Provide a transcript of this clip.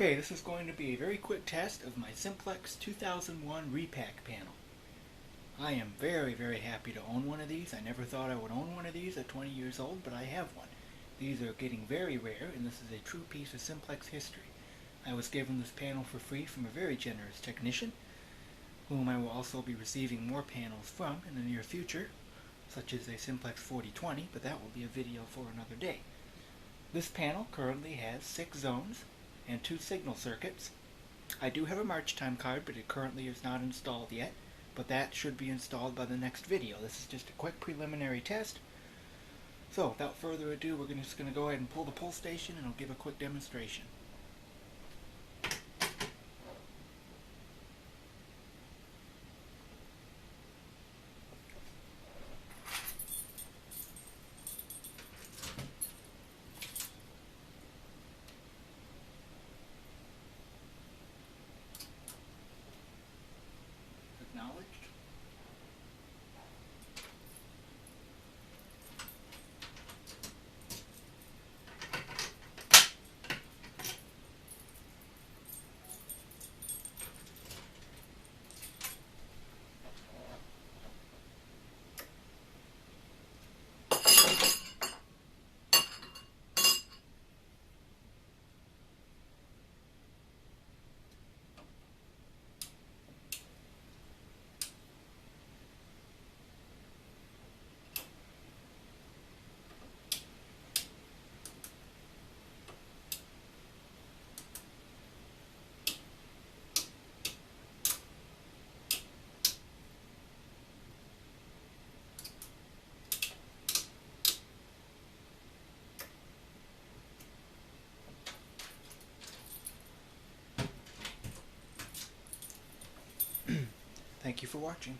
Okay, this is going to be a very quick test of my Simplex 2001 Repack panel. I am very, very happy to own one of these. I never thought I would own one of these at 20 years old, but I have one. These are getting very rare, and this is a true piece of Simplex history. I was given this panel for free from a very generous technician, whom I will also be receiving more panels from in the near future, such as a Simplex 4020, but that will be a video for another day. This panel currently has 6 zones and 2 signal circuits. I do have a march time card, but it currently is not installed yet, but that should be installed by the next video. This is just a quick preliminary test. So without further ado, we're just going to go ahead and pull the pull station and I'll give a quick demonstration. Acknowledged. Thank you for watching.